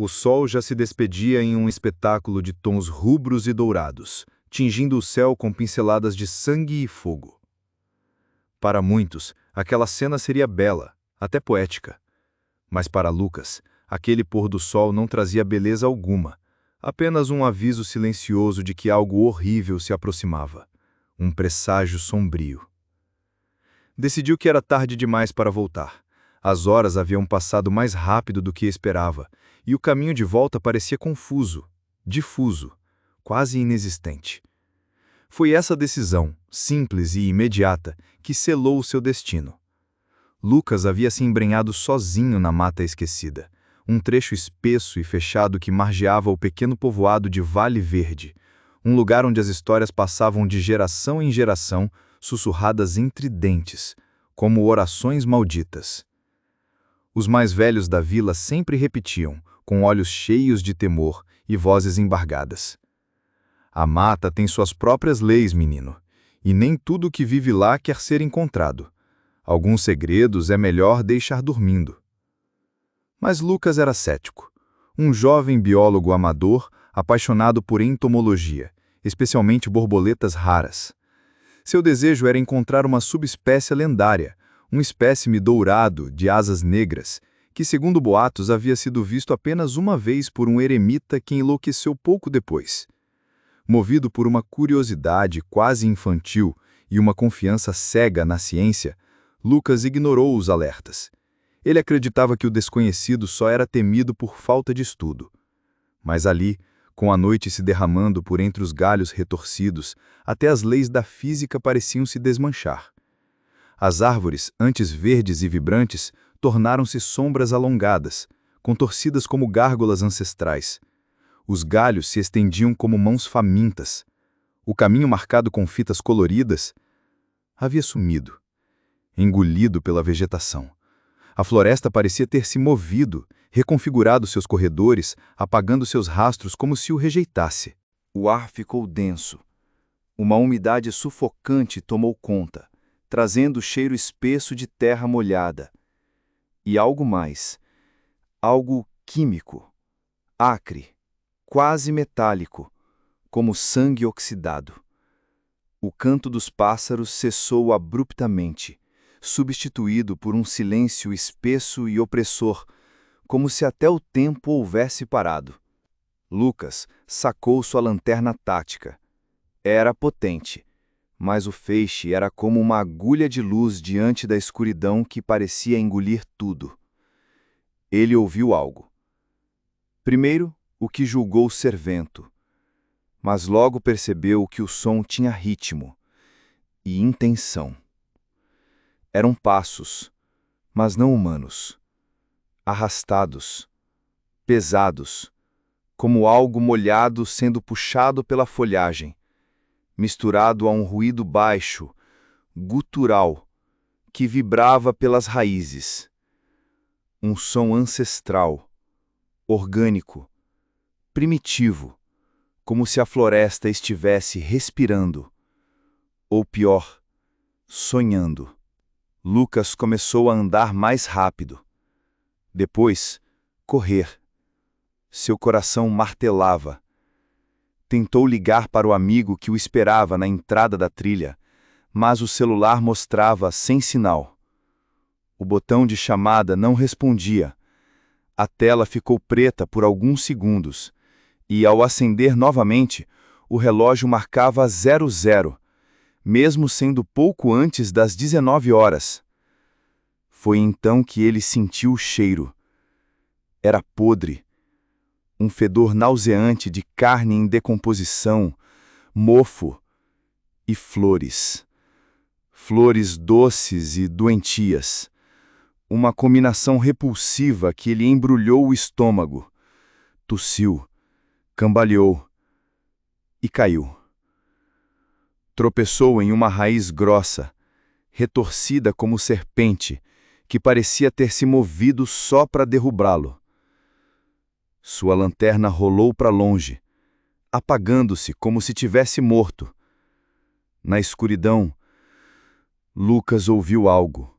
O sol já se despedia em um espetáculo de tons rubros e dourados, tingindo o céu com pinceladas de sangue e fogo. Para muitos, aquela cena seria bela, até poética. Mas para Lucas, aquele pôr do sol não trazia beleza alguma, apenas um aviso silencioso de que algo horrível se aproximava, um presságio sombrio. Decidiu que era tarde demais para voltar. As horas haviam passado mais rápido do que esperava, e o caminho de volta parecia confuso, difuso, quase inexistente. Foi essa decisão, simples e imediata, que selou o seu destino. Lucas havia se embrenhado sozinho na mata esquecida, um trecho espesso e fechado que margeava o pequeno povoado de Vale Verde, um lugar onde as histórias passavam de geração em geração, sussurradas entre dentes, como orações malditas. Os mais velhos da vila sempre repetiam, com olhos cheios de temor e vozes embargadas: "A mata tem suas próprias leis, menino, e nem tudo que vive lá quer ser encontrado. Alguns segredos é melhor deixar dormindo." Mas Lucas era cético, um jovem biólogo amador apaixonado por entomologia, especialmente borboletas raras. Seu desejo era encontrar uma subespécie lendária, um espécime dourado de asas negras, que, segundo boatos, havia sido visto apenas uma vez por um eremita que enlouqueceu pouco depois. Movido por uma curiosidade quase infantil e uma confiança cega na ciência, Lucas ignorou os alertas. Ele acreditava que o desconhecido só era temido por falta de estudo. Mas ali, com a noite se derramando por entre os galhos retorcidos, até as leis da física pareciam se desmanchar. As árvores, antes verdes e vibrantes, tornaram-se sombras alongadas, contorcidas como gárgulas ancestrais. Os galhos se estendiam como mãos famintas. O caminho marcado com fitas coloridas havia sumido, engolido pela vegetação. A floresta parecia ter se movido, reconfigurado seus corredores, apagando seus rastros como se o rejeitasse. O ar ficou denso. Uma umidade sufocante tomou conta, trazendo o cheiro espesso de terra molhada. E algo mais, algo químico, acre, quase metálico, como sangue oxidado. O canto dos pássaros cessou abruptamente, substituído por um silêncio espesso e opressor, como se até o tempo houvesse parado. Lucas sacou sua lanterna tática. Era potente, mas o feixe era como uma agulha de luz diante da escuridão que parecia engolir tudo. Ele ouviu algo. Primeiro, o que julgou ser vento, mas logo percebeu que o som tinha ritmo e intenção. Eram passos, mas não humanos, arrastados, pesados, como algo molhado sendo puxado pela folhagem, misturado a um ruído baixo, gutural, que vibrava pelas raízes. Um som ancestral, orgânico, primitivo, como se a floresta estivesse respirando, ou pior, sonhando. Lucas começou a andar mais rápido. Depois, correr. Seu coração martelava. Tentou ligar para o amigo que o esperava na entrada da trilha, mas o celular mostrava sem sinal. O botão de chamada não respondia. A tela ficou preta por alguns segundos, e ao acender novamente, o relógio marcava 00, mesmo sendo pouco antes das 19 horas. Foi então que ele sentiu o cheiro. Era podre. Um fedor nauseante de carne em decomposição, mofo e flores. Flores doces e doentias. Uma combinação repulsiva que lhe embrulhou o estômago. Tossiu, cambaleou e caiu. Tropeçou em uma raiz grossa, retorcida como serpente, que parecia ter se movido só para derrubá-lo. Sua lanterna rolou para longe, apagando-se como se tivesse morto. Na escuridão, Lucas ouviu algo.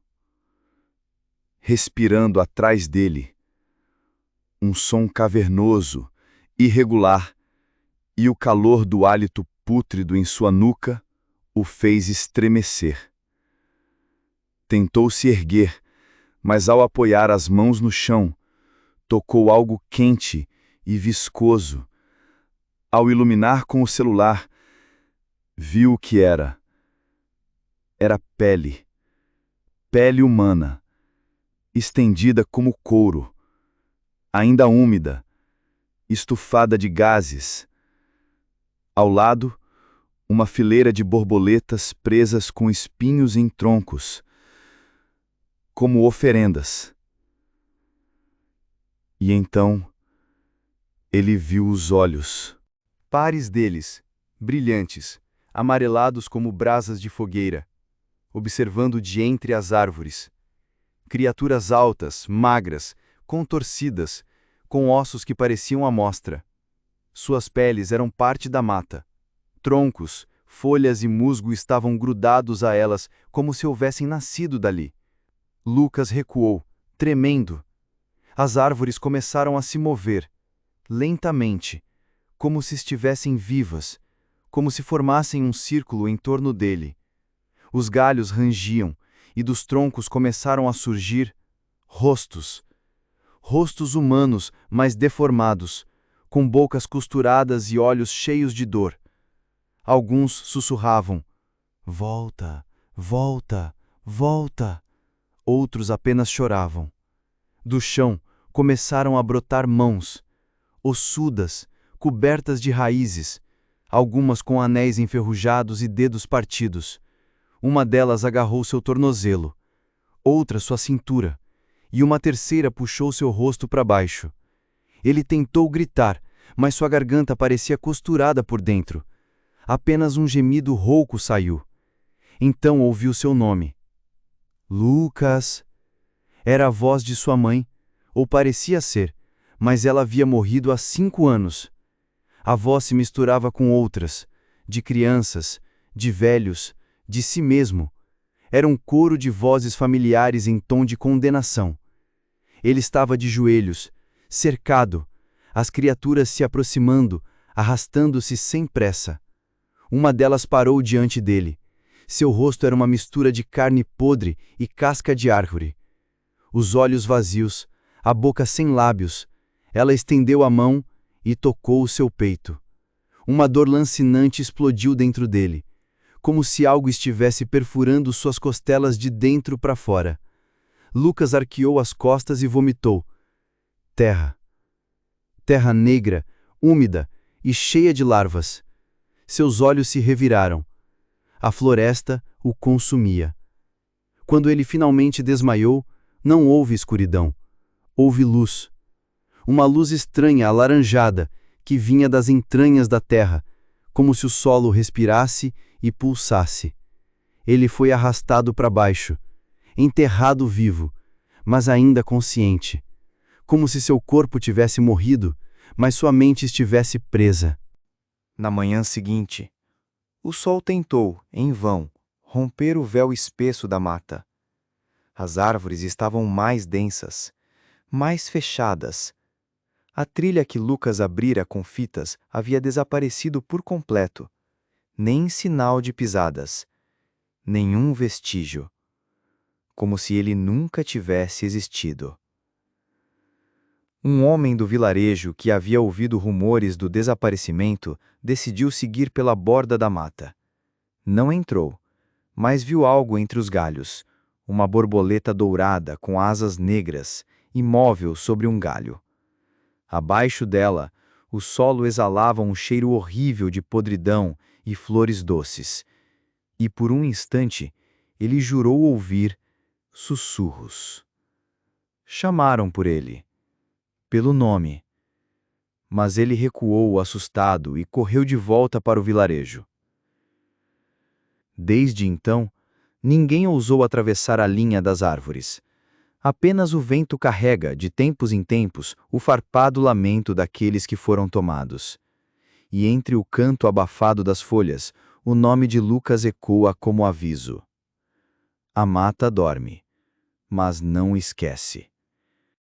Respirando atrás dele, um som cavernoso, irregular, e o calor do hálito pútrido em sua nuca o fez estremecer. Tentou se erguer, mas ao apoiar as mãos no chão, tocou algo quente e viscoso. Ao iluminar com o celular, viu o que era. Era pele. Pele humana, estendida como couro, ainda úmida, estufada de gases. Ao lado, uma fileira de borboletas presas com espinhos em troncos, como oferendas. E então, ele viu os olhos. Pares deles, brilhantes, amarelados como brasas de fogueira, observando de entre as árvores. Criaturas altas, magras, contorcidas, com ossos que pareciam à mostra. Suas peles eram parte da mata. Troncos, folhas e musgo estavam grudados a elas como se houvessem nascido dali. Lucas recuou, tremendo. As árvores começaram a se mover, lentamente, como se estivessem vivas, como se formassem um círculo em torno dele. Os galhos rangiam, e dos troncos começaram a surgir rostos. Rostos humanos, mas deformados, com bocas costuradas e olhos cheios de dor. Alguns sussurravam: "Volta, volta, volta." Outros apenas choravam. Do chão começaram a brotar mãos, ossudas, cobertas de raízes, algumas com anéis enferrujados e dedos partidos. Uma delas agarrou seu tornozelo, outra sua cintura, e uma terceira puxou seu rosto para baixo. Ele tentou gritar, mas sua garganta parecia costurada por dentro. Apenas um gemido rouco saiu. Então ouviu seu nome. Lucas. Era a voz de sua mãe, ou parecia ser, mas ela havia morrido há 5 anos. A voz se misturava com outras, de crianças, de velhos, de si mesmo. Era um coro de vozes familiares em tom de condenação. Ele estava de joelhos, cercado, as criaturas se aproximando, arrastando-se sem pressa. Uma delas parou diante dele. Seu rosto era uma mistura de carne podre e casca de árvore. Os olhos vazios, a boca sem lábios. Ela estendeu a mão e tocou o seu peito. Uma dor lancinante explodiu dentro dele, como se algo estivesse perfurando suas costelas de dentro para fora. Lucas arqueou as costas e vomitou. Terra. Terra negra, úmida e cheia de larvas. Seus olhos se reviraram. A floresta o consumia. Quando ele finalmente desmaiou, não houve escuridão. Houve luz. Uma luz estranha, alaranjada, que vinha das entranhas da terra, como se o solo respirasse e pulsasse. Ele foi arrastado para baixo, enterrado vivo, mas ainda consciente, como se seu corpo tivesse morrido, mas sua mente estivesse presa. Na manhã seguinte, o sol tentou, em vão, romper o véu espesso da mata. As árvores estavam mais densas, mais fechadas. A trilha que Lucas abrira com fitas havia desaparecido por completo. Nem sinal de pisadas, nenhum vestígio, como se ele nunca tivesse existido. Um homem do vilarejo que havia ouvido rumores do desaparecimento decidiu seguir pela borda da mata. Não entrou, mas viu algo entre os galhos, uma borboleta dourada com asas negras, imóvel sobre um galho. Abaixo dela, o solo exalava um cheiro horrível de podridão e flores doces, e por um instante ele jurou ouvir sussurros. Chamaram por ele, pelo nome, mas ele recuou assustado e correu de volta para o vilarejo. Desde então, ninguém ousou atravessar a linha das árvores. Apenas o vento carrega, de tempos em tempos, o farpado lamento daqueles que foram tomados. E entre o canto abafado das folhas, o nome de Lucas ecoa como aviso. A mata dorme, mas não esquece.